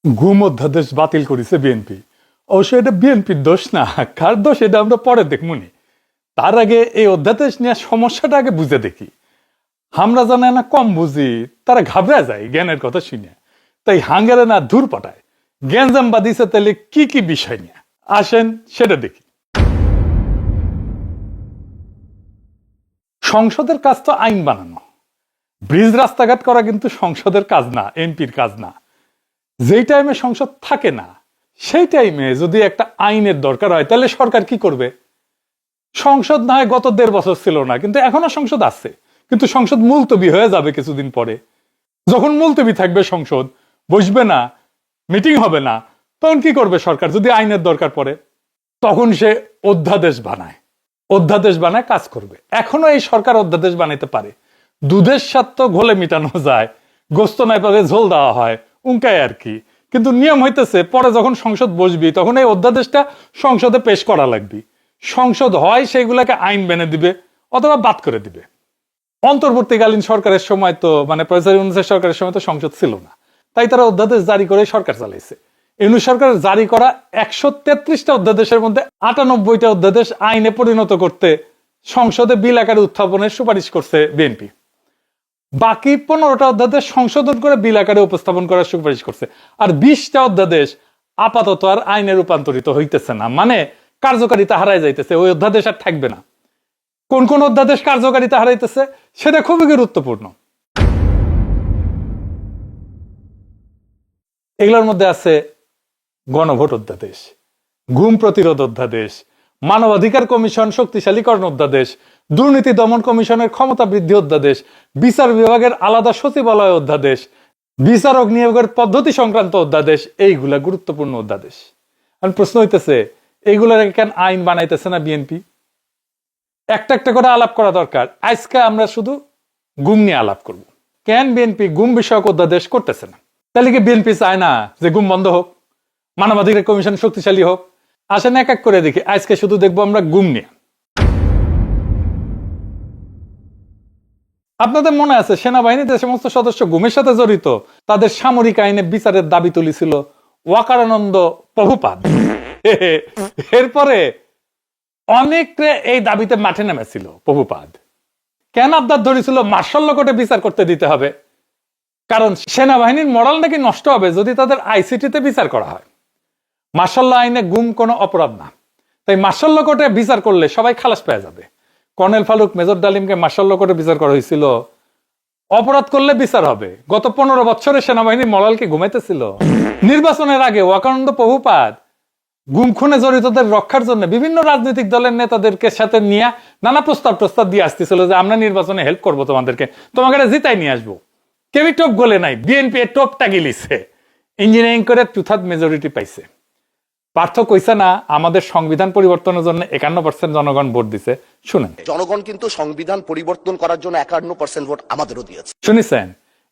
গুম অধ্যাদেশ বাতিল করেছে বিএনপি। অবশ্য এটা বিএনপির দোষ না, কার দোষ এটা আমরা পরে দেখমুনি। তার আগে এই অধ্যাদেশ নিয়ে সমস্যাটা আগে বুঝে দেখি। আমরা জানে না কম বুঝি, তারা ঘাবড়া যায় জ্ঞানের কথা শুনে, তাই হাঙ্গারে না ধূর পাঠায়। গ্যাঞ্জাম বাদিছে তাহলে কি কি বিষয় নিয়ে আসেন সেটা দেখি। সংসদের কাজ তো আইন বানানো, ব্রিজ রাস্তাঘাট করা কিন্তু সংসদের কাজ না, এমপির কাজ না। যেই টাইমে সংসদ থাকে না সেই টাইমে যদি একটা আইনের দরকার হয় তাহলে সরকার কি করবে? সংসদ না হয় গত 1.5 বছর ছিল না, কিন্তু এখনো সংসদ আছে, কিন্তু সংসদ মুলতবি হয়ে যাবে কিছুদিন পরে। যখন মুলতবি থাকবে, সংসদ বসবে না, মিটিং হবে না, তখন কি করবে সরকার? যদি আইনের দরকার পড়ে তখন সে অধ্যাদেশ বানায় কাজ করবে। এখনো এই সরকার অধ্যাদেশ বানাইতে পারে। দুধের স্বাদ তো ঘোলে মিটানো যায়, গোস্ত নাই পারে ঝোল দেওয়া হয়, উনকায় আর কি। কিন্তু নিয়ম হইতেছে পরে যখন সংসদ বসবি তখন এই অধ্যাদেশটা সংসদে পেশ করা লাগবে। সংসদ হয় সেইগুলাকে আইন বেনে দিবে অথবা বাদ করে দিবে। অন্তর্বর্তীকালীন সরকারের সময় তো প্রফেসর ইউনূসের সরকারের সময় তো সংসদ ছিল না, তাই তারা অধ্যাদেশ জারি করে সরকার চালাইছে। ইউনূস সরকার জারি করা 133টা অধ্যাদেশের মধ্যে 98টা অধ্যাদেশ আইনে পরিণত করতে সংসদে বিল আকারে উত্থাপনের সুপারিশ করছে বিএনপি। বাকি 15টা অধ্যাদেশ সংশোধন করে বিল আকারে উপস্থাপন করার সুপারিশ করছে। আর 20টা অধ্যাদেশ আপাতত আর আইনে রূপান্তরিত হইতেছে না, কার্যকারিতা হারাই যাইতেছে, ওই অধ্যাদেশ আর থাকবে না। কোন কোন অধ্যাদেশ কার্যকারিতা হারাইতেছে সেটা খুবই গুরুত্বপূর্ণ। এগুলোর মধ্যে আছে গণভোট অধ্যাদেশ, গুম প্রতিরোধ অধ্যাদেশ, মানবাধিকার কমিশন শক্তিশালীকরণ অধ্যাদেশ, দুর্নীতি দমন কমিশনের ক্ষমতা বৃদ্ধি অধ্যাদেশ, বিচার বিভাগের আলাদা সচিবালয় অধ্যাদেশ, বিচারক নিয়োগের পদ্ধতি সংক্রান্ত অধ্যাদেশ। এইগুলা গুরুত্বপূর্ণ অধ্যাদেশ। এখন প্রশ্ন হইতেছে, এইগুলার কেন আইন বানাইতেছে না বিএনপি? একটা একটা করে আলাপ করা দরকার। আজকে আমরা শুধু গুম নিয়ে আলাপ করব। কেন বিএনপি গুম বিষয়ক অধ্যাদেশ করতেছে না? তাহলে কি বিএনপি চায় না যে গুম বন্ধ হোক, মানবাধিকার কমিশন শক্তিশালী হোক? আসেন এক এক করে দেখি। আজকে শুধু দেখবো আমরা গুম নিয়ে। আপনাদের মনে আছে সেনাবাহিনীতে যে সমস্ত সদস্য গুমের সাথে জড়িত তাদের সামরিক আইনে বিচারের দাবি তুলেছিল ওয়াকারানন্দ প্রভুপাদ। এরপরে অনেকে এই দাবিতে মাঠে নেমেছিল। প্রভুপাদ কেন আবদার ধরেছিল মার্শাল কোর্টে বিচার করতে দিতে হবে? কারণ সেনাবাহিনীর মরাল নাকি নষ্ট হবে যদি তাদের আইসিটিতে বিচার করা হয়। মার্শাল আইনে গুম কোনো অপরাধ না, তাই মার্শাল কোর্টে বিচার করলে সবাই খালাস পেয়ে যাবে। কর্নেল ফারুক, মেজর ডালিমকে মার্শাল কোর্টে বিচার করা হয়েছিল। অপরাধ করলে বিচার হবে। গত 15 বছরে সেনাবাহিনীর মরালকে ঘুমাইতেছিল। নির্বাচনের আগে ওয়াকানন্দ প্রভুপাদ গুম খুনে জড়িতদের রক্ষার জন্য বিভিন্ন রাজনৈতিক দলের নেতাদেরকে সাথে নিয়ে নানা প্রস্তাব দিয়ে আসতেছিল যে আমরা নির্বাচনে হেল্প করবো, তোমাকে জিতাই নিয়ে আসবো। কেউই টোপ গলে নাই, বিএনপি টোপটা গিলিছে, ইঞ্জিনিয়ারিং করে 2/3 মেজরিটি পাইছে। পার্থ কইছে না আমাদের সংবিধান পরিবর্তনের জন্য 51% জনগণ ভোট দিছে। শুনেন, জনগণ কিন্তু সংবিধান পরিবর্তন করার জন্য 51% ভোট আমাদেরও দিয়েছে। শুনেছেন?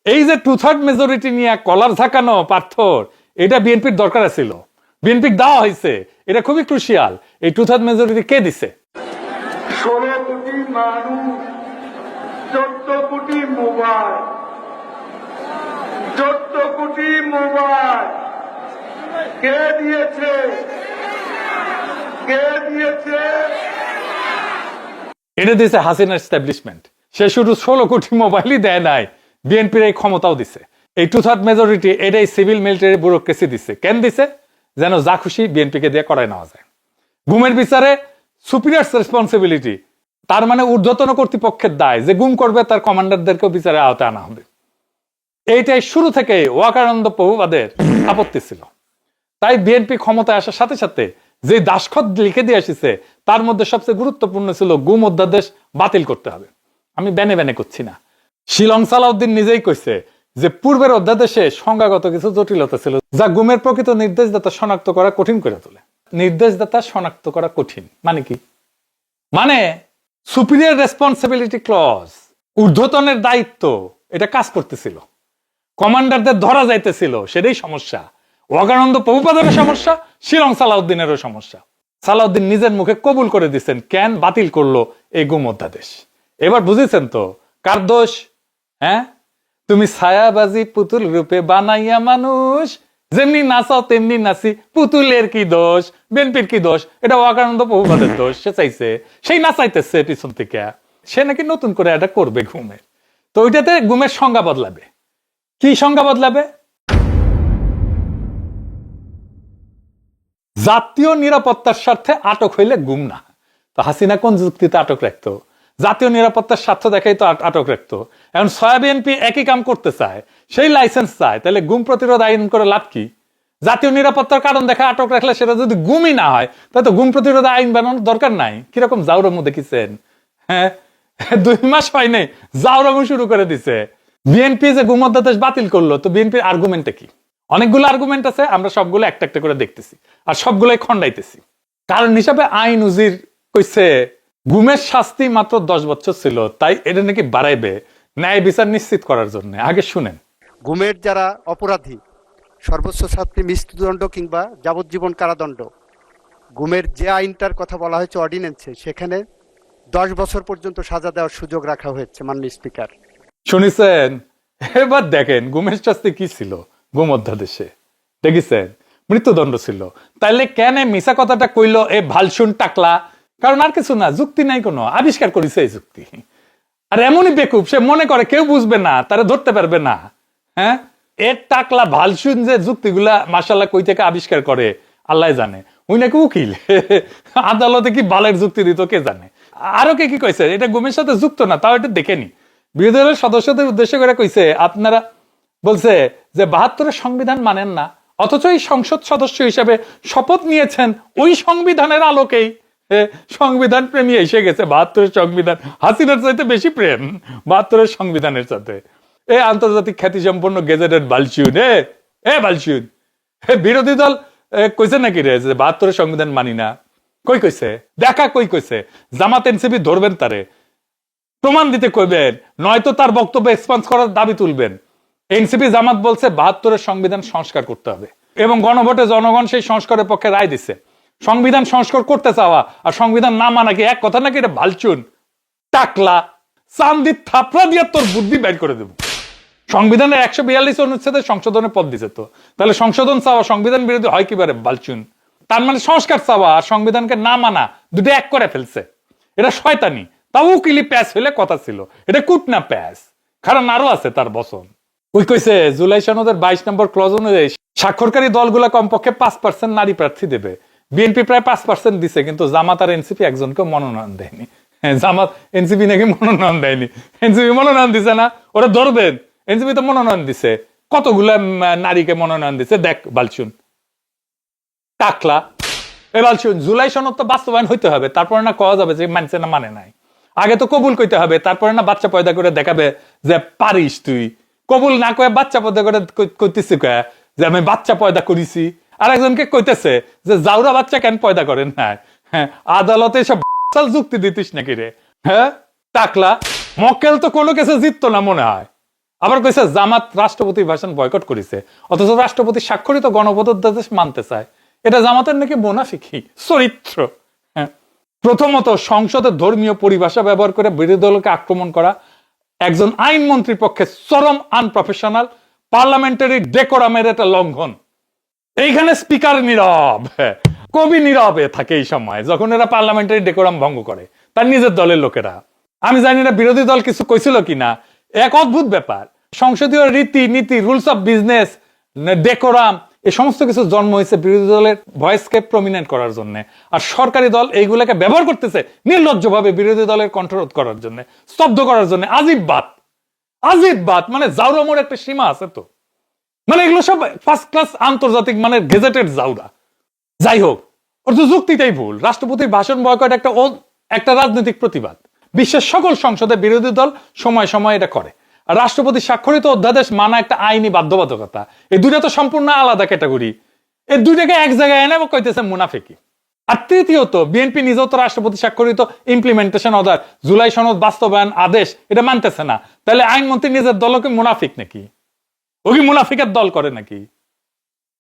এই যে 2/3 মেজরিটি নিয়ে কলার ঝাঁকানো পার্থর, এটা বিএনপির দরকার ছিল, বিএনপির দেওয়া হয়েছে। এটা খুবই ক্রুশিয়াল। এই 2/3 মেজরিটি কে দিছে? 16 কোটি মানুষ, 14 কোটি মোবাইল, 14 কোটি মোবাইল কে দিয়েছে? এটা দিয়েছে হাসিনা এস্টাবলিশমেন্ট। সে শুধু 16 কোটি মোবাইলই দেয় নাই, বিএনপির এই ক্ষমতাও দিছে। এই 2/3 মেজরিটি এটাই সিভিল মিলিটারি ব্যুরোক্রেসি দিছে। কেন দিছে? যেন যা খুশি বিএনপিকে দিয়ে করায় নেওয়া যায়। গুমের বিচারে সুপিরিয়র রেসপন্সিবিলিটি, তার ঊর্ধ্বতন কর্তৃপক্ষের দায়, যে গুম করবে তার কমান্ডারদেরকেও বিচারের আওতায় আনা হবে। এইটাই শুরু থেকে ওয়াকানন্দ প্রভুপাদের আপত্তি ছিল। তাই বিএনপি ক্ষমতায় আসার সাথে সাথে যে দাসখত লিখে দিয়ে আসছে তার মধ্যে সবচেয়ে গুরুত্বপূর্ণ ছিল গুম অধ্যাদেশ বাতিল করতে হবে। আমি বেনে করছি না। শিলং সালাউদ্দিন নিজেই কইছে যে পূর্বের অধ্যাদেশে সংজ্ঞাগত কিছু জটিলতা ছিল যা গুমের প্রকৃত নির্দেশদাতা শনাক্ত করা কঠিন করে তোলে। নির্দেশদাতা শনাক্ত করা কঠিন মানে কি? সুপিরিয়র রেসপন্সিবিলিটি ক্লজ, ঊর্ধ্বতনের দায়িত্ব, এটা কাজ করতেছিল, কমান্ডারদের ধরা যাইতেছিল, সেটাই সমস্যা। ওয়াকানন্দ প্রভুপাদেরও সমস্যা, শিলং সালাউদ্দিনেরও সমস্যা। সালাউদ্দিন নিজের মুখে কবুল করে দিচ্ছেন কেন বাতিল করলো এই গুম অধ্যাদেশ। এবার বুঝেছেন তো কার দোষ? হ্যাঁ, তুমি ছায়াবাজি পুতুল রূপে বানাইয়া মানুষ যেমনি নাচাও তেমনি নাচি, পুতুলের কি দোষ, বিএনপির কি দোষ, এটা ওয়াকানন্দ প্রভুপাদের দোষ। সে চাইছে, সেই নাচাইতেছে পিছন থেকে। সে নাকি নতুন করে এটা করবে ঘুমের। তো ওইটাতে ঘুমের সংজ্ঞা বদলাবে। কি সংজ্ঞা বদলাবে? জাতীয় নিরাপত্তার স্বার্থে আটক হইলে গুম না। তো হাসিনা কোন যুক্তিতে আটক রাখতো? জাতীয় নিরাপত্তার স্বার্থ দেখাই তো আটক রাখতো। এখন বিএনপি একই কাম করতে চায়, সেই লাইসেন্স চায়, তাহলে গুম প্রতিরোধ আইন করে লাভ কি? জাতীয় নিরাপত্তার কারণ দেখা আটক রাখলে সেটা যদি গুমই না হয়, তাহলে তো গুম প্রতিরোধ আইন বানানোর দরকার নাই। কিরকম জাউরামু দেখেছেন? হ্যাঁ, 2 মাস হয় নাই জাউরামু শুরু করে দিছে। বিএনপি যে গুম অধ্যাদেশ বাতিল করলো, তো বিএনপির আর্গুমেন্টটা কি? অনেকগুলো আর্গুমেন্ট আছে, আমরা সবগুলো একটা একটা করে দেখতেছি আর সবগুলোই খন্ডাইতেছি। কারণ হিসাবে আইন উজির কইছে গুমের শাস্তি মাত্র 10 বছর ছিল, তাই এটা নাকি বাড়াইবে ন্যায় বিচার নিশ্চিত করার জন্য। আগে শুনেন। গুমের যারা অপরাধী, সর্বোচ্চ শাস্তি মৃত্যুদণ্ড কিংবা যাবজ্জীবন কারাদণ্ড। গুমের যে আইনটার কথা বলা হয়েছে অর্ডিন্যান্সে, সেখানে 10 বছর পর্যন্ত সাজা দেওয়ার সুযোগ রাখা হয়েছে। মাননীয় স্পিকার, শুনেছেন? এবার দেখেন গুমের শাস্তি কি ছিল গুম অধ্যাদেশে। দেখেছেন? মৃত্যুদণ্ড ছিল। তাইলে কেন মিশা কথাটা কইলো এ ভালসুন টাকলা? কারণ আর কিছু না, যুক্তি নাই, কোনো আবিষ্কার করেছে এই যুক্তি। আর এমনই বেকুব, সে মনে করে কেউ বুঝবে না, তারা ধরতে পারবে না। হ্যাঁ, এর টাকলা ভালসুন যে যুক্তিগুলা মাশাআল্লাহ কই থেকে আবিষ্কার করে আল্লাহ জানে। ওই নাকি উকিল, আদালতে কি বালের যুক্তি দিত কে জানে। আরো কে কি কইছে এটা গুমের সাথে যুক্ত না, তাও এটা দেখেনি। বিরোধী দলের সদস্যদের উদ্দেশ্য করে কইছে, আপনারা বলছে যে 72-এর সংবিধান মানেন না, অথচ এই সংসদ সদস্য হিসেবে শপথ নিয়েছেন ওই সংবিধানের আলোকেই। সংবিধান প্রেমী এসে গেছে। 72-এর সংবিধান হাসিনার চাইতে বেশি প্রেম 72-এর সংবিধানের সাথে। এ আন্তর্জাতিক খ্যাতি সম্পন্ন গেজেটেড বালচিউন, এ বালচিউন, বিরোধী দল কইছে নাকি রে যে 72-এর সংবিধান মানি না? কই কইছে? দেখা কই কইছে? জামাত এনসিপি ধরবেন তারে, প্রমাণ দিতে কইবেন, নয়তো তার বক্তব্য এক্সপান্স করার দাবি তুলবেন। এনসিপি জামাত বলছে 72-এর সংবিধান সংস্কার করতে হবে এবং গণভোটে জনগণ সেই সংস্কারের পক্ষে রায় দিছে। সংবিধান সংস্কার করতে চাওয়া আর সংবিধান না মানা কি এক কথা নাকি? এটা ভালচুন টাকলা, চান্দি থাপড়া দিয়ে তোর বুদ্ধি বের করে দেব। সংবিধানের 142 অনুচ্ছেদে সংশোধনের পদ দিছে, তো তাহলে সংশোধন চাওয়া সংবিধান বিরোধী হয় কিভাবে বালচুন? তার মানে সংস্কার চাওয়া আর সংবিধানকে না মানা দুটো এক করে ফেলছে। এটা শয়তানি। তাও উকিলি প্যাস হইলে কথা ছিল, এটা কুটনা প্যাস। কারণ আরো আছে তার বচন। ওই কইছে জুলাই সনদের 22 নম্বর ক্লজ অনুযায়ী স্বাক্ষরকারী দলগুলা কমপক্ষে 5% নারী প্রার্থী দেবে। বিএনপি প্রায় 5% দিছে, কিন্তু জামাত আর এনসিপি একজনকে মনোনয়ন দেয়নি। জামাত এনসিপি নাকি মনোনয়ন দেয়নি। এনসিপি মনোনয়ন দিছে না, ওরা ধরবেন। এনসিপি তো মনোনয়ন দিছে, কতগুলা নারীকে মনোনয়ন দিছে দেখ বালচুন টাকলা। এ বালচুন, জুলাই সনদ তো বাস্তবায়ন হইতে হবে, তারপরে না কওয়া যাবে যে মানছে না মানে নাই। আগে তো কবুল কইতে হবে, তারপরে না বাচ্চা পয়দা করে দেখাবে যে পারিস তুই। কবুল না কয়ে বাচ্চা পয়দা করে কইতেছি কয়ে যে আমি বাচ্চা পয়দা করেছি। আর একজনকে কইতেছে যে জাউরা বাচ্চা কেন পয়দা করেন না। হ্যাঁ, আদালতে সব যুক্তি দিতিস নাকি রে? হ্যাঁ টাকলা, মক্কেল তো কোনো কিছু জিততো না মনে হয়। আবার কইছে জামাত রাষ্ট্রপতির ভাষণ বয়কট করেছে, অথচ রাষ্ট্রপতি স্বাক্ষরিত গণভোট অধ্যাদেশ মানতে চায়। এটা জামাতের নাকি মুনাফিকি চরিত্র। হ্যাঁ, প্রথমত সংসদে ধর্মীয় পরিভাষা ব্যবহার করে বিরোধী দলকে আক্রমণ করা একজন আইনমন্ত্রীর পক্ষে চরম আনপ্রফেশনাল, পার্লামেন্টারি ডেকোরামের একটা লঙ্ঘন। এইখানে স্পিকার নীরব, কবি নীরবে থাকে এই সময় যখন এরা পার্লামেন্টারি ডেকোরাম ভঙ্গ করে তার নিজের দলের লোকেরা। আমি জানি না বিরোধী দল কিছু কইছিল কিনা, এক অদ্ভুত ব্যাপার। সংসদীয় রীতি নীতি, রুলস অফ বিজনেস, ডেকোরাম, এই সমস্ত কিছু জন্ম হয়েছে বিরোধী দলের ভয়েসকে প্রমিনেন্ট করার জন্য। আর সরকারি দল এইগুলোকে ব্যবহার করতেছে নির্লজ্জভাবে বিরোধী দলের কণ্ঠরোধ করার জন্য, স্তব্ধ করার জন্য। আজিব বাত, আজিব বাত। মানে জাউরামোর একটা সীমা আছে তো। মানে এগুলো সব ফার্স্ট ক্লাস আন্তর্জাতিক মানে গেজেটেড জাউরা। যাই হোক, ওর তো যুক্তিটাই ভুল। রাষ্ট্রপতির ভাষণ বয়কট একটা রাজনৈতিক প্রতিবাদ। বিশ্বের সকল সংসদে বিরোধী দল সময় সময় এটা করে। আর রাষ্ট্রপতি স্বাক্ষরিত অধ্যাদেশ মানা একটা আইনি বাধ্যবাধকতা। এই দুইটা তো সম্পূর্ণ আলাদা ক্যাটাগরি। এই দুইটাকে এক জায়গায় এনে কইতেছে মুনাফিকি। আর তৃতীয়ত, বিএনপি নিজেও তো রাষ্ট্রপতি স্বাক্ষরিত ইমপ্লিমেন্টেশন অর্ডার, জুলাই সনদ বাস্তবায়ন আদেশ এটা মানতেছে না। তাহলে আইনমন্ত্রী নিজের দলকে মুনাফিক নাকি? ও কি মুনাফিকের দল করে নাকি?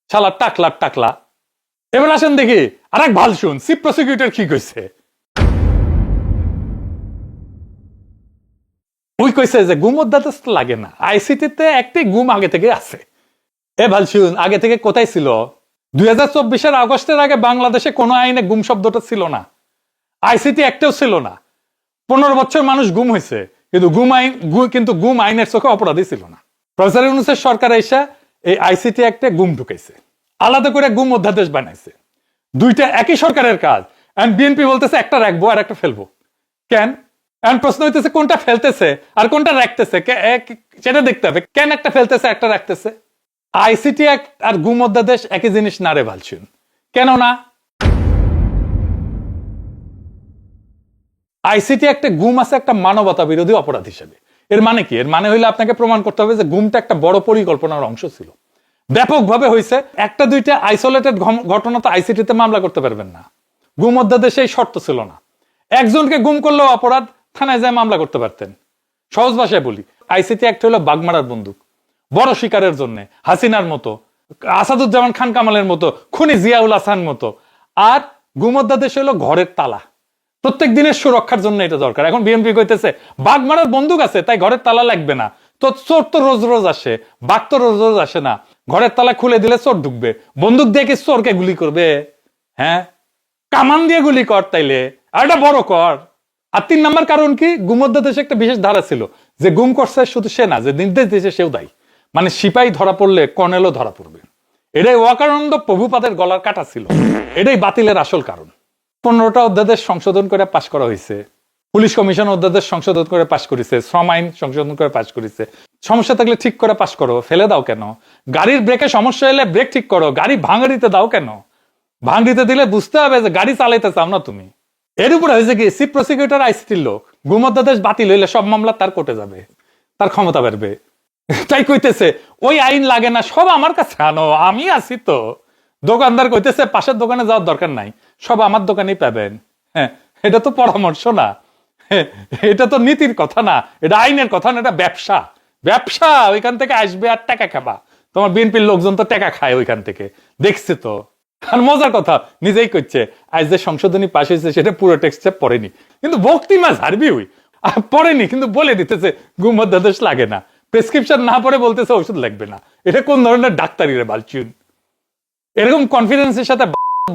শালা টাকলা। এবার আসেন দেখি আরেক ভাল শুন চিফ প্রসিকিউটর কি কইছে। ওই কইছে যে গুম অধ্যাদেশ লাগে না, আইসিটিতে একটি গুম আগে থেকে আছে। এ ভালছুন আগে থেকে কোথায় ছিল? 2024 আগস্টের আগে বাংলাদেশে কোনো আইনে গুম শব্দটা ছিল না, আইসিটি একটাও ছিল না। 15 বছর মানুষ গুম হয়েছে, কিন্তু গুম আইনের চোখে অপরাধী ছিল না। প্রফেসর ইউনূসের সরকার এসে এই আইসিটি একটা গুম ঢুকাইছে, আলাদা করে গুম অধ্যাদেশ বানাইছে। দুইটা একই সরকারের কাজ। বিএনপি বলতেছে একটা রাখবো আর একটা ফেলবো। কেন? প্রশ্ন হইতেছে কোনটা ফেলতেছে আর কোনটা রাখতেছে সেটা দেখতে হবে। কেন একটা ফেলতেছে একটা রাখতেছে? আইসিটি অ্যাক্ট আর গুম অধ্যাদেশ একই জিনিস না রে ভালছুন। কেন না? আইসিটি একটা গুম আছে একটা মানবতা বিরোধী অপরাধ হিসেবে। এর মানে কি? এর মানে হইলে আপনাকে প্রমাণ করতে হবে যে গুমটা একটা বড় পরিকল্পনার অংশ ছিল, ব্যাপকভাবে হয়েছে। একটা দুইটা আইসোলেটেড ঘটনা তো আইসিটিতে মামলা করতে পারবেন না। গুম অধ্যাদেশে এই শর্ত ছিল না। একজনকে গুম করলেও অপরাধ, থানায় যায় মামলা করতে পারতেন। সহজ ভাষায় বলি, আইসিটি অ্যাক্ট হলো বাগমারার বন্দুক, বড় শিকারের জন্য, হাসিনার মতো, আসাদুজ্জামান খান কামালের মতো, খুনি জিয়াউল হাসান মতো। আর গুম অধ্যাদেশ হলো ঘরের তালা, প্রত্যেক দিনের সুরক্ষার জন্য এটা দরকার। এখন বিএনপি কইতেছে বাঘ মারার বন্দুক আছে তাই ঘরের তালা লাগবে না। তো চোর তো রোজ রোজ আসে, বাঘ তো রোজ রোজ আসে না। ঘরের তালা খুলে দিলে চোর ঢুকবে, বন্দুক দিয়ে কি চোরকে গুলি করবে? হ্যাঁ, কামান দিয়ে গুলি কর তাইলে, আর এটা বড় কর। আর 3 নম্বর কারণ কি? গুম অধ্যাদেশে একটা বিশেষ ধারা ছিল যে গুম করছে শুধু সে না, যে নির্দেশ দিয়েছে সেও দায়ী। মানে সিপাহী ধরা পড়লে কর্নেলও ধরা পড়বে। এটাই ওয়াকানন্দ প্রভুপাদের গলার কাটা ছিল। এটাই বাতিলের আসল কারণ। 15টা অধ্যাদেশ সংশোধন করে পাশ করা হয়েছে, পুলিশ কমিশন অধ্যাদেশ সংশোধন করে পাশ করেছে, শ্রম আইন সংশোধন করে পাশ করেছে। সমস্যা থাকলে ঠিক করে পাশ করো, ফেলে দাও কেন? গাড়ির ব্রেকে সমস্যা এলে ব্রেক ঠিক করো, গাড়ি ভাঙড়িতে দাও কেন? ভাঙড়িতে দিলে বুঝতে হবে যে গাড়ি চালাইতে চাও না তুমি। এর উপরে হয়েছে কি, চিফ প্রসিকিউটর আইসিটির লোক, গুম অধ্যাদেশ বাতিল হইলে সব মামলা তার কোর্টে যাবে, তার ক্ষমতা বাড়বে। তাই কইতেছে ওই আইন লাগে না, সব আমার কাছে আনো, আমি আছি তো। দোকানদার কইতেছে পাশের দোকানে যাওয়ার দরকার নাই, সব আমার দোকানেই পাবেন। হ্যাঁ, এটা তো পরামর্শ না, এটা তো নীতির কথা না, এটা আইনের কথা না, এটা ব্যবসা। ব্যবসা ওইখান থেকে আসবে আর টাকা খাবা। তোমার বিএনপির লোকজন তো টাকা খায় ওইখান থেকে, দেখছি তো। আর মজার কথা, নিজেই করছে আজ যে সংশোধনী পাশ হয়েছে সেটা পুরো টেক্সটে পড়েনি, কিন্তু ভক্তিমা ঝাড়বি ওই পড়েনি, কিন্তু বলে দিতেছে গুম অধ্যাদেশ লাগে না। প্রেসক্রিপশন না পড়ে বলতেছে ওষুধ লাগবে না। এটা কোন ধরনের ডাক্তারি রে বালচুন? এরকম কনফিডেন্সের সাথে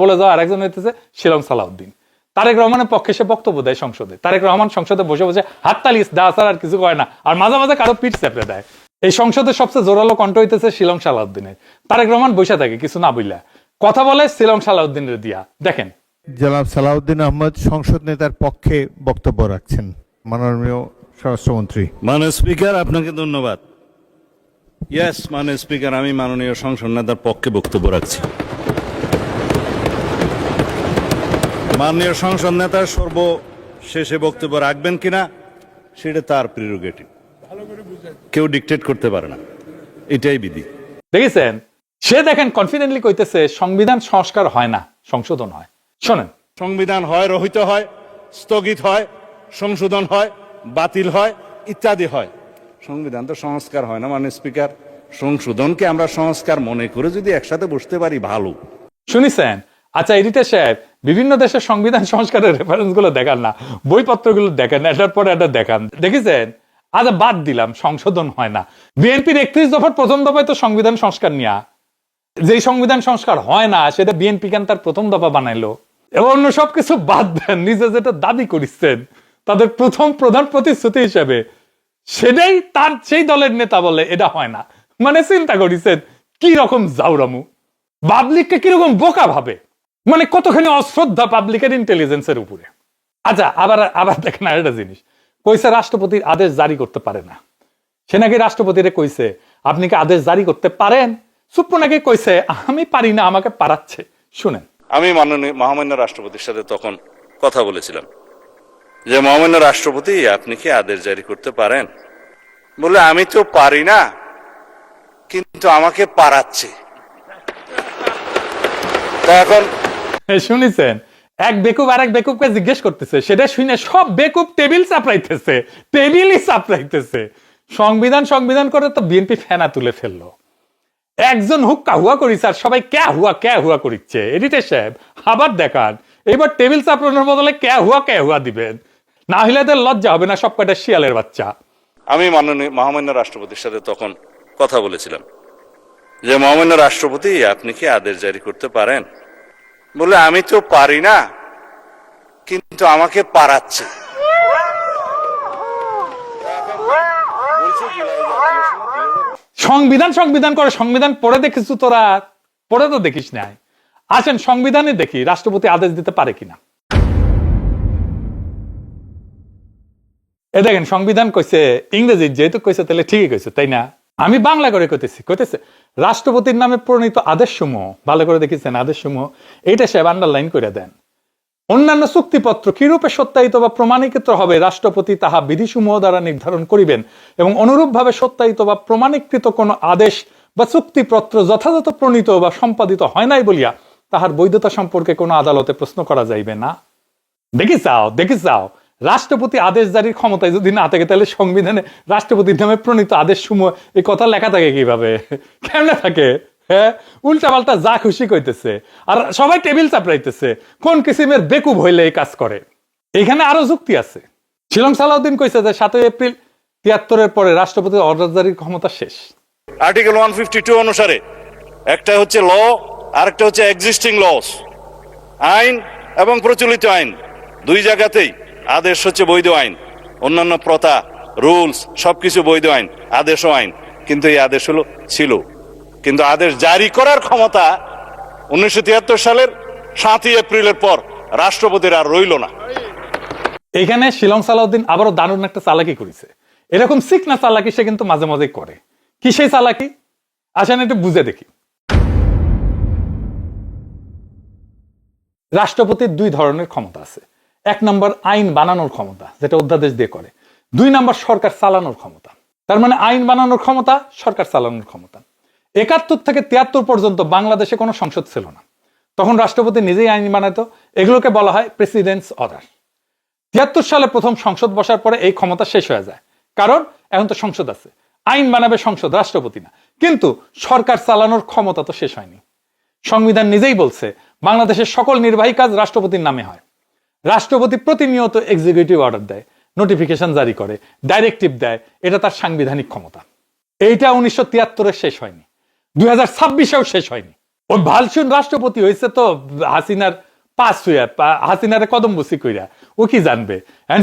বলে যাওয়া আরেকজন হইতেছে শিলং সালাউদ্দিন। তারেক রহমানের পক্ষে সে বক্তব্য দেয় সংসদে। তারেক রহমান সংসদে বসে বসে হাততালি দেওয়া ছাড়া আর কিছু করে না, আর মাঝে মাঝে কারো পিঠ চেপড়ে দেয়। এই সংসদের সবচেয়ে জোরালো কণ্ঠ হইতেছে শিলং সালাউদ্দিনের। তারেক রহমান বসে থাকে কিছু না বললা, কথা বলে শিলং সালাউদ্দিনের দিয়া। দেখেন, জনাব সালাউদ্দিন আহমদ সংসদ নেতার পক্ষে বক্তব্য রাখছেন। মাননীয় স্বরাষ্ট্রমন্ত্রী। মাননীয় স্পিকার, আপনাকে ধন্যবাদ। ইয়েস, মাননীয় স্পিকার, আমি মাননীয় সংসদ নেতার পক্ষে বক্তব্য রাখছি। মাননীয় সংসদ নেতা সর্বশেষে বক্তব্য রাখবেন কিনা সেটা তার প্রিরোগেটিভ, কেউ ডিকটেট করতে পারে না, এটাই বিধি। দেখেছেন? সে দেখেন কনফিডেন্টলি কইতেছে সংবিধান সংস্কার হয় না, সংশোধন হয়। শোনেন, সংবিধান হয় রহিত হয়, স্থগিত হয়, সংশোধন হয়, বাতিল হয়, ইত্যাদি হয়। সংবিধান তো সংস্কার হয় না মাননীয় স্পিকার। সংশোধনকে আমরা সংস্কার মনে করে যদি একসাথে বসতে পারি ভালো। শুনিছেন? আচ্ছা এডিটর সাহেব, বিভিন্ন দেশের সংবিধান সংস্কারের রেফারেন্স গুলো দেখান না, বইপত্রগুলো দেখেন, এটার পর এটা দেখান। দেখেছেন? আচ্ছা বাদ দিলাম সংশোধন হয় না, বিএনপির 31 দফার প্রথম দফায় তো সংবিধান সংস্কার নিয়া, যেই সংবিধান সংস্কার হয় না সেটা বিএনপি কেন তার প্রথম দফা বানাইলো? এবং অন্য সবকিছু বাদ দেন, নিজে যেটা দাবি করেছেন তাদের প্রথম প্রধান প্রতিশ্রুতি হিসেবে, সেটাই তার সেই দলের নেতা বলে এটা হয় না। মানে চিন্তা করেছেন কি রকম জাউরামু, পাবলিককে কিরকম বোকা ভাবে, মানে কতখানি অশ্রদ্ধা পাবলিকের ইন্টেলিজেন্সের উপরে। আচ্ছা আবার দেখেন আরেকটা জিনিস, কইছে রাষ্ট্রপতির আদেশ জারি করতে পারে না। সে নাকি রাষ্ট্রপতিরে কইছে আপনি কি আদেশ জারি করতে পারেন? সুপ্র নাকি কইছে আমি পারি না, আমাকে পারাচ্ছে। শুনেন, আমি মাননীয় মহামান্য রাষ্ট্রপতির সাথে তখন কথা বলেছিলাম যে মহামান্য রাষ্ট্রপতি, আপনি কি আদেশ জারি করতে পারেন? বলে আমি তো পারি না, কিন্তু আমাকে পারাচ্ছে। তা এখন শুনেছেন? এক বেকুব আর এক বেকুবকে জিজ্ঞেস করতেছে, সেটা শুনে সব বেকুব টেবিল চাপড়াইতেছে, টেবিলই চাপড়াইতেছে। সংবিধান করে তো বিএনপি ফেনা তুলে ফেললো। একজন হুক্কা হুয়া করিছে আর সবাই ক্যা হুয়া করিচ্ছে। এডিটর সাহেব আবার দেখান, এবার টেবিল চাপড়ানোর বদলে ক্যা হুয়া দিবেন, না হলে এদের লজ্জা হবে না সব কয়টা শিয়ালের বাচ্চা। আমি মাননীয় মহামান্য রাষ্ট্রপতির সাথে তখন কথা বলেছিলাম যে মহামান্য রাষ্ট্রপতি আপনি কি আদেশ জারি করতে পারেন? বলে আমি তো পারি না, কিন্তু আমাকে পারাচ্ছে। সংবিধান সংবিধান করে, সংবিধান পড়ে দেখিস তোরা? পড়ে তো দেখিস নাই। আসেন সংবিধানে দেখি রাষ্ট্রপতি আদেশ দিতে পারে কিনা। এ দেখেন সংবিধান কইছে, ইংরেজি যেহেতু কইছে তাহলে ঠিকই কইছে, তাই না? আমি বাংলা করে কইতেছে রাষ্ট্রপতির নামে প্রণীত আদেশসমূহ, ভালো করে দেখেছেন আদেশসমূহ, এইটা সে আন্ডারলাইন করে দেন। অন্যান্য চুক্তিপত্র কিরূপে সত্যায়িত বা প্রমাণীকৃত হবে রাষ্ট্রপতি তাহা বিধিসমূহ দ্বারা নির্ধারণ করিবেন, এবং অনুরূপভাবে সত্যায়িত বা প্রমাণীকৃত কোন আদেশ বা চুক্তিপত্র যথাযথ প্রণীত বা সম্পাদিত হয় নাই বলিয়া তাহার বৈধতা সম্পর্কে কোনো আদালতে প্রশ্ন করা যাইবে না। দেখি চাও রাষ্ট্রপতি আদেশ জারির ক্ষমতায় যদি না থাকে, তাহলে সংবিধানে রাষ্ট্রপতির নামে প্রণীত আদেশ সমূহ এই কথা লেখা থাকে কিভাবে? কেমনে থাকে? হ্যাঁ, উল্টা পাল্টা যা খুশি কইতেছে, আর সবাই টেবিল চাপড়াইতেছে। কোন কিসিমের বেকুব হইলে এই কাজ করে? এখানে আরো যুক্তি আছে। শিলং সালাউদ্দিন কইছে যে 7 এপ্রিল 73-এর পরে রাষ্ট্রপতির অর্ডার জারির ক্ষমতা শেষ। আর্টিকেল 152 অনুসারে একটা হচ্ছে ল, আরেকটা হচ্ছে এক্সিস্টিং লস। আইন এবং প্রচলিত আইন দুই জায়গাতেই আদেশ হচ্ছে বৈধ আইন। অন্যান্য প্রথা, রুলস সবকিছু বৈধ আইন, আদেশও আইন। কিন্তু এই আদেশ ছিল, কিন্তু আদেশ জারি করার ক্ষমতা 1973 সালের 7 এপ্রিলের পর রাষ্ট্রপতির আর রইল না। এখানে শিলং সালাউদ্দিন আবারও দারুণ একটা চালাকি করেছে। এরকম সিকনা চালাকি সে কিন্তু মাঝে মাঝে করে। কি সেই চালাকি? আসেন একটু বুঝে দেখি। রাষ্ট্রপতির 2 ধরনের ক্ষমতা আছে। 1 নম্বর আইন বানানোর ক্ষমতা, যেটা অধ্যাদেশ দিয়ে করে। 2 নম্বর সরকার চালানোর ক্ষমতা। তার মানে আইন বানানোর ক্ষমতা, সরকার চালানোর ক্ষমতা। 71 থেকে 73 পর্যন্ত বাংলাদেশে কোনো সংসদ ছিল না। তখন রাষ্ট্রপতি নিজেই আইন বানাতো। এগুলোকে বলা হয় প্রেসিডেন্টস অর্ডার। 73 সালে প্রথম সংসদ বসার পরে এই ক্ষমতা শেষ হয়ে যায়, কারণ এখন তো সংসদ আছে। আইন বানাবে সংসদ, রাষ্ট্রপতি না। কিন্তু সরকার চালানোর ক্ষমতা তো শেষ হয়নি। সংবিধান নিজেই বলছে বাংলাদেশের সকল নির্বাহী কাজ রাষ্ট্রপতির নামে হয়। রাষ্ট্রপতি প্রতিনিয়ত এক্সিকিউটিভ অর্ডার দেয়, নোটিফিকেশন জারি করে, ডাইরেক্টিভ দেয়। এটা তার সাংবিধানিক ক্ষমতা। এইটা 1973-এ শেষ হয়নি, 2026-এও শেষ হয়নি। ওই ভালসুন রাষ্ট্রপতি হয়েছে তো হাসিনার পাস হইয়া, হাসিনারে কদম বসি কইরা, ও কি জানবে?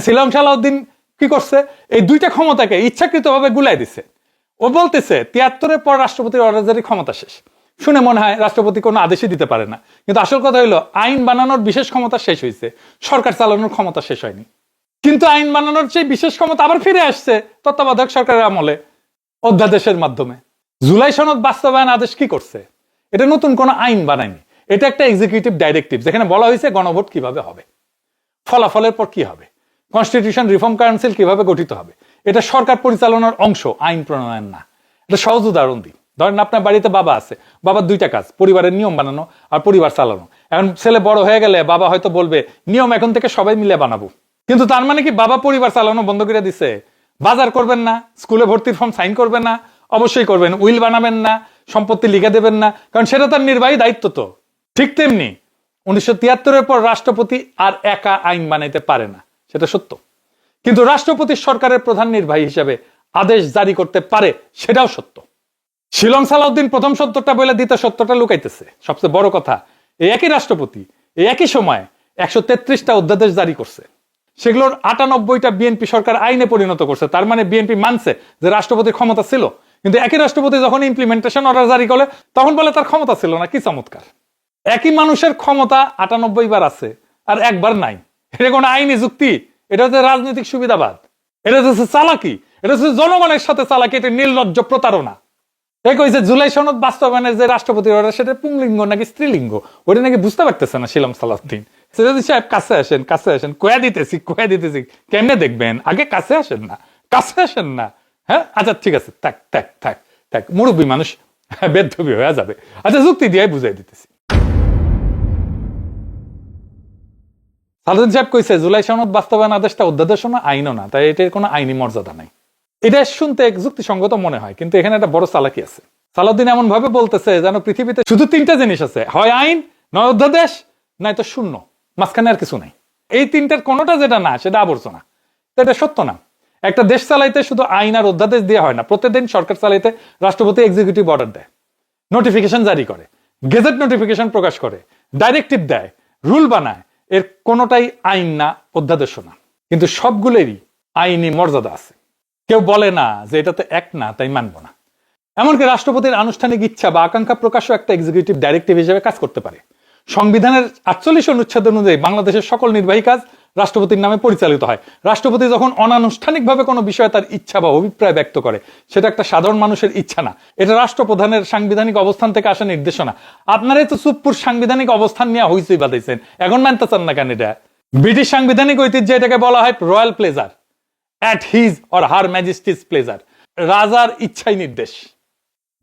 শিলং সালাউদ্দিন কি করছে? এই 2টা ক্ষমতাকে ইচ্ছাকৃতভাবে গুলাই দিছে। ও বলতেছে 73-এর পর রাষ্ট্রপতির অর্ডার জারির ক্ষমতা শেষ। শুনে মনে হয় রাষ্ট্রপতি কোনো আদেশই দিতে পারে না, কিন্তু আসল কথা হলো আইন বানানোর বিশেষ ক্ষমতা শেষ হয়েছে, সরকার চালানোর ক্ষমতা শেষ হয়নি। কিন্তু আইন বানানোর সেই বিশেষ ক্ষমতা আবার ফিরে আসছে তত্ত্বাবধায়ক সরকারের আমলে, অধ্যাদেশের মাধ্যমে। জুলাই সনদ বাস্তবায়ন আদেশ কি করছে? এটা নতুন কোনো আইন বানায়নি। এটা একটা এক্সিকিউটিভ ডাইরেক্টিভ, যেখানে বলা হয়েছে গণভোট কিভাবে হবে, ফলাফলের পর কি হবে, কনস্টিটিউশন রিফর্ম কাউন্সিল কিভাবে গঠিত হবে। এটা সরকার পরিচালনার অংশ, আইন প্রণয়ন না। এটা সহজ উদাহরণ দিই। ধরেন আপনার বাড়িতে বাবা আছে, বাবার 2টা কাজ, পরিবারের নিয়ম বানানো আর পরিবার চালানো। এখন ছেলে বড় হয়ে গেলে বাবা হয়তো বলবে নিয়ম এখন থেকে সবাই মিলে বানাবো। কিন্তু তার মানে কি বাবা পরিবার চালানো বন্ধ করে দিছে? বাজার করবেন না, স্কুলে ভর্তির ফর্ম সাইন করবেন না? অবশ্যই করবেন। উইল বানাবেন না, সম্পত্তি লিখে দেবেন না, কারণ সেটা তার নির্বাহী দায়িত্ব। তো ঠিক তেমনি 1973-এর পর রাষ্ট্রপতি আর একা আইন বানাইতে পারে না, সেটা সত্য। কিন্তু রাষ্ট্রপতি সরকারের প্রধান নির্বাহী হিসেবে আদেশ জারি করতে পারে, সেটাও সত্য। শিলং সালাউদ্দিন প্রথম সত্যটা বলে দ্বিতীয় সত্যটা লুকাইতেছে। সবচেয়ে বড় কথা, এই একই রাষ্ট্রপতি এই একই সময় 133টা অধ্যাদেশ জারি করছে। সেগুলোর 98টা বিএনপি সরকার আইনে পরিণত করছে। তার মানে বিএনপি মানছে যে রাষ্ট্রপতির ক্ষমতা ছিল, কিন্তু একই রাষ্ট্রপতি যখন ইমপ্লিমেন্টেশন অর্ডার জারি করে তখন বলে তার ক্ষমতা ছিল না। কি চমৎকার! একই মানুষের ক্ষমতা 98 বার আছে আর একবার নাই। এটা কোনো আইনি যুক্তি? এটা হচ্ছে রাজনৈতিক সুবিধাবাদ, এটা হচ্ছে চালাকি, এটা হচ্ছে জনগণের সাথে চালাকি, এটা নির্লজ্জ প্রতারণা। এই কইছে জুলাই সনদ বাস্তবায়নের যে রাষ্ট্রপতির অর্ডার, সেটা পুংলিঙ্গ নাকি স্ত্রীলিঙ্গ, ওটা নাকি বুঝতে পারতেছে না শিলং সালাউদ্দিন। সাহেব কাছে আসেন, কয়া দিতেছি। কেমনে দেখবেন? আগে কাছে আসেন না। হ্যাঁ, আচ্ছা ঠিক আছে, থাক, মুরব্বী মানুষ, বেদবি হয়ে যাবে। আচ্ছা, যুক্তি দিয়ে বুঝাই দিতেছি। সালাউদ্দিন সাহেব কইছে জুলাই সনদ বাস্তবায়ন আদেশটা অধ্যাদেশও না, আইনও না, তাই এটার কোনো আইনি মর্যাদা নাই। এটা শুনতে যুক্তিসঙ্গত মনে হয়, কিন্তু এখানে একটা বড় চালাকি আছে। সালাউদ্দিন এমন ভাবে বলতেছে যেন পৃথিবীতে শুধু 3টা জিনিস আছে, হয় আইন, নয় অধ্যাদেশ, নয় তো শূন্য, মাঝখানে আর কিছু নাই। এই 3টার কোনোটা যেটা না, সেটা আবর্জনা। এটা সত্য না। একটা দেশ চালাইতে শুধু আইন আর অধ্যাদেশ দিয়ে হয় না। প্রত্যেকদিন সরকার চালাইতে রাষ্ট্রপতি এক্সিকিউটিভ অর্ডার দেয়। নোটিফিকেশন জারি করে, গেজেট নোটিফিকেশন প্রকাশ করে, ডাইরেক্টিভ দেয়, রুল বানায়, এর কোনোটাই আইন না, অধ্যাদেশও না। কিন্তু সবগুলোরই আইনি মর্যাদা আছে। কেউ বলে না যে এটাতে এক না, তাই মানব না। এমনকি রাষ্ট্রপতির আনুষ্ঠানিক ইচ্ছা বা আকাঙ্ক্ষা প্রকাশও একটা এক্সিকিউটিভ ডাইরেক্টিভ হিসেবে কাজ করতে পারে। সংবিধানের 48 অনুচ্ছেদ অনুযায়ী বাংলাদেশের সকল নির্বাহী কাজ রাষ্ট্রপতির নামে পরিচালিত হয়। রাষ্ট্রপতি যখন অনানুষ্ঠানিকভাবে কোনো বিষয়ে তার ইচ্ছা বা অভিপ্রায় ব্যক্ত করে, সেটা একটা সাধারণ মানুষের ইচ্ছা না, এটা রাষ্ট্রপ্রধানের সাংবিধানিক অবস্থান থেকে আসা নির্দেশনা। আপনারাই তো চুপ্পুর সাংবিধানিক অবস্থান নিয়ে হইচই বাঁধাইছেন, এখন মানতে চান না কেন? এটা ব্রিটিশ সাংবিধানিক ঐতিহ্যে এটাকে বলা হয় royal pleasure, at his or her majesty's pleasure, রাজার ইচ্ছাই নির্দেশ।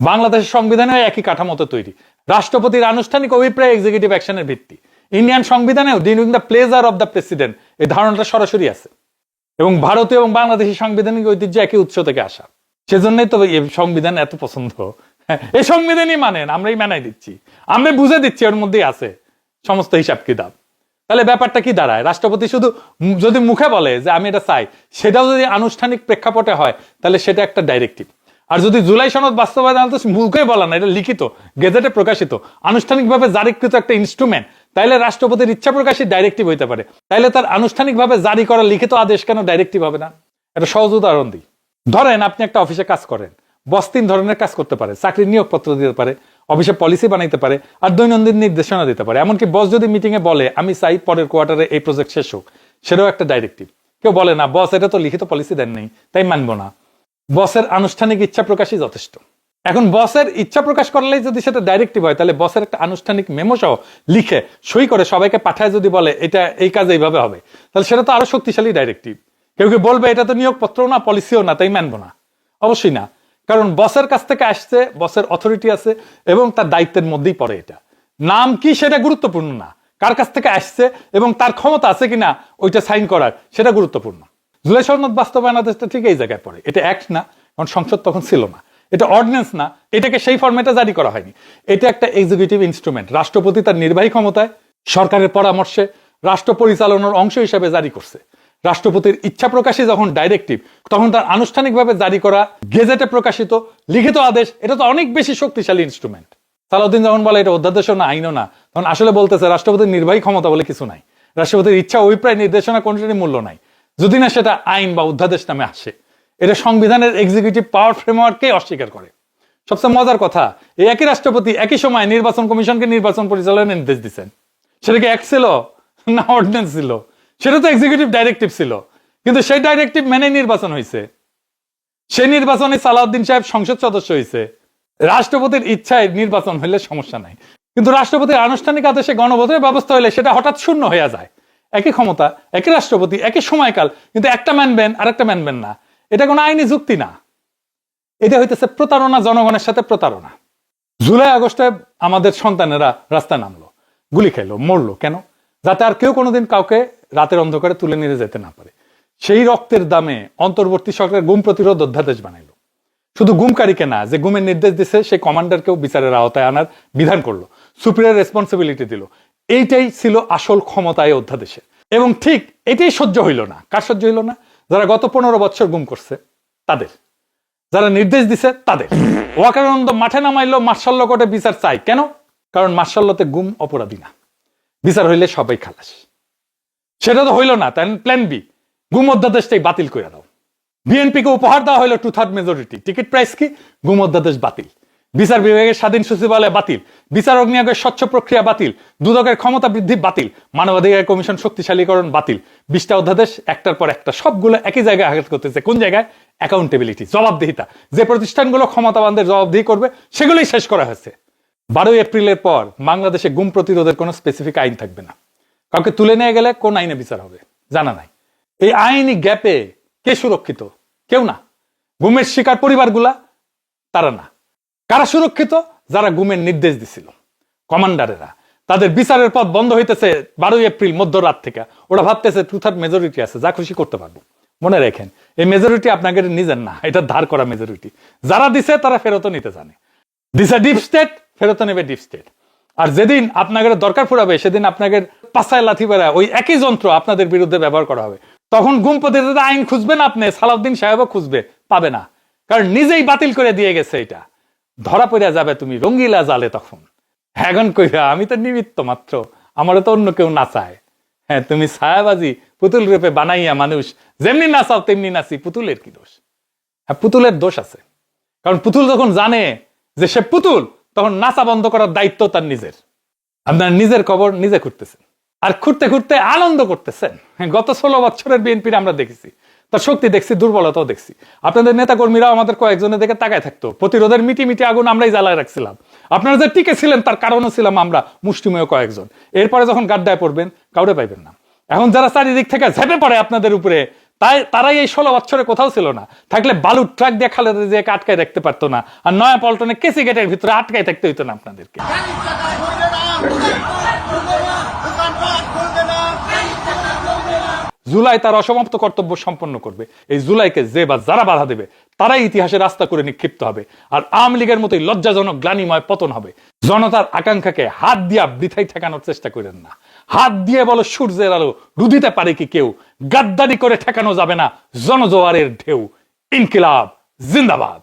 বাংলাদেশের সংবিধানে একই কাঠামোতে তৈরি, রাষ্ট্রপতির আনুষ্ঠানিক অভিপ্রায় এক্সিকিউটিভ অ্যাকশনের ভিত্তি। ইন্ডিয়ান সংবিধানেও during the pleasure of the president এই ধারণাটা সরাসরি আছে, এবং ভারতীয় এবং বাংলাদেশি সাংবিধানিক ঐতিহ্য একই উৎস থেকে আসা। সেজন্যই তো এই সংবিধান এত পছন্দ। এই সংবিধানই মানেন, আমরাই মানাই দিচ্ছি, আমরা বুঝে দিচ্ছি, ওর মধ্যেই আছে সমস্ত হিসাব কিতাব। তাহলে ব্যাপারটা কি দাঁড়ায়? রাষ্ট্রপতি শুধু যদি মুখে বলে যে আমি এটা চাই, সেটাও যদি আনুষ্ঠানিক প্রেক্ষাপটে হয়, তাহলে সেটা একটা ডাইরেক্টিভ। আর যদি জুলাই সনদ বাস্তবায়ন, তো মুখে বলা না, এটা লিখিত, গেজেটে প্রকাশিত, আনুষ্ঠানিকভাবে জারিকৃত একটা ইনস্ট্রুমেন্ট, তাইলে রাষ্ট্রপতির ইচ্ছা প্রকাশী ডাইরেক্টিভ হইতে পারে। তাইলে তার আনুষ্ঠানিকভাবে জারি করা লিখিত আদেশ কেন ডাইরেক্টিভ হবে না? একটা সহজ উদাহরণ দিই। ধরেন আপনি একটা অফিসে কাজ করেন, বস 3 ধরনের কাজ করতে পারে। চাকরির নিয়োগপত্র দিতে পারে, অফিসে পলিসি বানাইতে পারে, আর দৈনন্দিন নির্দেশনা দিতে পারে। এমনকি বস যদি মিটিং এ বলে আমি চাই পরের কোয়ার্টারে এই প্রজেক্ট শেষ হোক, সেটাও একটা ডাইরেক্টিভ। কেউ বলে না বস এটা তো লিখিত পলিসি দেন নেই, তাই মানবো না। বসের আনুষ্ঠানিক ইচ্ছা প্রকাশই যথেষ্ট। এখন বসের ইচ্ছা প্রকাশ করলেই যদি সেটা ডাইরেক্টিভ হয়, তাহলে বসের একটা আনুষ্ঠানিক মেমো সহ লিখে সই করে সবাইকে পাঠায় যদি বলে এটা এই কাজ এইভাবে হবে, তাহলে সেটা তো আরো শক্তিশালী ডাইরেক্টিভ। কেউ কেউ বলবে এটা তো নিয়োগপত্রও না, পলিসিও না, তাই মানবো না। অবশ্যই না, কারণ বসের কাছ থেকে আসছে, বসের অথরিটি আছে এবং তার দায়িত্বের মধ্যেই পড়ে। এটা নাম কি সেটা গুরুত্বপূর্ণ না, কার কাছ থেকে আসছে এবং তার ক্ষমতা আছে কিনা ওইটা সাইন করার, সেটা গুরুত্বপূর্ণ। জুলাই সনদ বাস্তবায়ন আদেশটা ঠিক এই জায়গায় পড়ে। এটা অ্যাক্ট না, কারণ সংসদ তখন ছিল না। এটা অর্ডিন্যান্স না, এটাকে সেই ফরম্যাটে জারি করা হয়নি। এটা একটা এক্সিকিউটিভ ইনস্ট্রুমেন্ট, রাষ্ট্রপতি তার নির্বাহী ক্ষমতায় সরকারের পরামর্শে রাষ্ট্র পরিচালনার অংশ হিসেবে জারি করছে। রাষ্ট্রপতির ইচ্ছা প্রকাশী যখন ডাইরেক্টিভ, তখন তার আনুষ্ঠানিকভাবে জারি করা গেজেটে প্রকাশিত লিখিত আদেশ, এটা তো অনেক বেশি শক্তিশালী ইনস্ট্রুমেন্ট। সালাউদ্দিন যখন বলে এটা অধ্যাদেশও না, আইনও না, তখন আসলে বলতেছে রাষ্ট্রপতির নির্বাহী ক্ষমতা বলে কিছু নাই, রাষ্ট্রপতির ইচ্ছা অভিপ্রায় নির্দেশনা কোনটারই মূল্য নাই, যদি না সেটা আইন বা অধ্যাদেশ নামে আসে। এটা সংবিধানের এক্সিকিউটিভ পাওয়ার ফ্রেমওয়ার্ককে অস্বীকার করে। সবচেয়ে মজার কথা, এই একই রাষ্ট্রপতি একই সময় নির্বাচন কমিশনকে নির্বাচন পরিচালনার নির্দেশ দিচ্ছেন। সেটা কি অ্যাক্ট ছিল না অর্ডিন্যান্স ছিল? সেটা তো এক্সিকিউটিভ ডাইরেক্টিভ ছিল, কিন্তু সেই ডাইরেক্টিভ মেনে নির্বাচন হয়েছে। সেই নির্বাচনে সালাউদ্দিন সাহেব সংসদ সদস্য হয়েছে। রাষ্ট্রপতির ইচ্ছায় নির্বাচন হইলে সমস্যা নাই, কিন্তু রাষ্ট্রপতির আনুষ্ঠানিক আদেশে গণভোটের ব্যবস্থা হইলে সেটা হঠাৎ শূন্য হয়ে যায়। একই ক্ষমতা, একই রাষ্ট্রপতি, একই সময়কাল, কিন্তু একটা মানবেন আর একটা মানবেন না। এটা কোনো আইনি যুক্তি না, এটা হইতেছে প্রতারণা, জনগণের সাথে প্রতারণা। জুলাই আগস্টে আমাদের সন্তানেরা রাস্তায় নামলো, গুলি খেলো, মরলো কেন? যাতে আর কেউ কোনোদিন কাউকে রাতের অন্ধকারে তুলে নিয়ে যেতে না পারে। সেই রক্তের দামে অন্তর্বর্তী সরকার গুম প্রতিরোধ অধ্যাদেশ বানাইলো। শুধু গুমকারীকে না, যে গুমের নির্দেশ দিছে সেই কমান্ডারকেও বিচারের আওতায় আনার বিধান করলো, সুপিরিয়র রেসপন্সিবিলিটি দিল। এইটাই ছিল আসল ক্ষমতা এই অধ্যাদেশে। এবং ঠিক এটাই সহ্য হইল না। কার সহ্য হইল না? যারা গত 15 বছর গুম করছে তাদের, যারা নির্দেশ দিছে তাদের। ওয়াকারানন্দ মাঠে নামাইলো, মার্শাল ল কোর্টে বিচার চাই কেন? কারণ মার্শাল লতে গুম অপরাধী না, বিচার হইলে সবাই খালাস। সেটা তো হইল না, তাই প্ল্যান বি, গুম অধ্যাদেশটাই বাতিল করে দাও। বিএনপিকে উপহার দেওয়া হইলো 2/3 মেজরিটি, টিকিট প্রাইস কি? গুম অধ্যাদেশ বাতিল। বিচার বিভাগের স্বাধীন সচিবালয় বাতিল, বিচারক নিয়োগের স্বচ্ছ প্রক্রিয়া বাতিল, দুদকের ক্ষমতা বৃদ্ধি বাতিল, মানবাধিকার কমিশন শক্তিশালীকরণ বাতিল। 20টা অধ্যাদেশ একটার পর একটা, সবগুলো একই জায়গায় আঘাত করতেছে। কোন জায়গায়? অ্যাকাউন্টেবিলিটি, জবাবদিহিতা। যে প্রতিষ্ঠানগুলো ক্ষমতাবানদের জবাবদিহি করবে সেগুলোই শেষ করা হয়েছে। 12 এপ্রিলের পর বাংলাদেশে গুম প্রতিরোধের কোনো স্পেসিফিক আইন থাকবে না। কাউকে তুলে নিয়ে গেলে কোন আইনে বিচার হবে জানা নাই। এই আইনি গ্যাপে কে সুরক্ষিত? কেউ না। গুমের শিকার পরিবারগুলা, তারা না। কারা সুরক্ষিত? যারা গুমের নির্দেশ দিছিল, কমান্ডারেরা। তাদের বিচারের পথ বন্ধ হইতেছে 12 এপ্রিল মধ্যরাত থেকে। ওরা ভাবতেছে 2/3 মেজরিটি আছে, যা খুশি করতে পারবো। মনে রাখেন, এই মেজরিটি আপনাদের নিজের না, এটা ধার করা মেজরিটি। যারা দিছে তারা ফেরত নিতে জানে। দিছে ডিপ স্টেট, ফেরত নেবে ডিপ স্টেট। আর যেদিন আপনাদের দরকার ফুরাবে, সেদিন আপনাদের পাছায় লাথি বেড়া ওই একই যন্ত্র আপনাদের বিরুদ্ধে ব্যবহার করা হবে। তখন গুম প্রতিরোধ আইন খুঁজবেন আপনি, সালাউদ্দিন সাহেবও খুঁজবে, পাবে না। কারণ নিজেই বাতিল করে দিয়ে গেছে। এটা ধরা পড়ে যাবে তুমি রঙ্গিলা জালে তখন। এখন কইরা আমি তো নিমিত্ত মাত্র, আমারও তো অন্য কেউ নাচায়। হ্যাঁ, তুমি ছায়াবাজি পুতুল রূপে বানাইয়া মানুষ যেমনি নাচাও তেমনি নাচি, পুতুলের কি দোষ? হ্যাঁ, পুতুলের দোষ আছে, কারণ পুতুল যখন জানে যে সে পুতুল, তখন নাচা বন্ধ করার দায়িত্ব তার নিজের। আপনার নিজের কবর নিজে খুঁড়তেছেন, আর খুঁড়তে খুঁড়তে আনন্দ করতেছেন। গত 16 বছরের বিএনপির আমরা দেখেছি, তার শক্তি দেখছি, দুর্বলতাও দেখছি। আপনাদের নেতা কর্মীরাও আমাদের কয়েকজনের দিকে তাকায় থাকতো। প্রতিরোধের মিটি মিটি আগুন আমরাই জ্বালায় রাখছিলাম। আপনারা যে টিকে ছিলেন তার কারণও ছিলাম আমরা মুষ্টিমেয় কয়েকজন। এরপরে যখন গাড্ডায় পড়বেন, কাউরে পাইবেন না। এখন যারা চারিদিক থেকে ঝেপে পড়ে আপনাদের উপরে, তারাই এই 16 বছরে কোথাও ছিল না। থাকলে বালুর ট্রাক দিয়ে খালেদা জিয়াকে আটকায় রাখতে পারতো না, আর নয়া পল্টনে কেসি গেটের ভিতরে আটকায় থাকতে হইতো না আপনাদেরকে। জুলাই তার অসমাপ্ত কর্তব্য সম্পন্ন করবে। এই জুলাইকে যে বা যারা বাধা দেবে, তারাই ইতিহাসে রাস্তা করে নিক্ষিপ্ত হবে। আর আওয়ামী লীগের মতোই লজ্জাজনক গ্লানিময় পতন হবে। জনতার আকাঙ্ক্ষাকে হাত দিয়া বৃথায় ঠেকানোর চেষ্টা করেন না। হাত দিয়ে বলো সূর্যের আলো রুধিতে পারে কি কেউ? গাদ্দারি করে ঠেকানো যাবে না জনজোয়ারের ঢেউ। ইনকিলাব জিন্দাবাদ।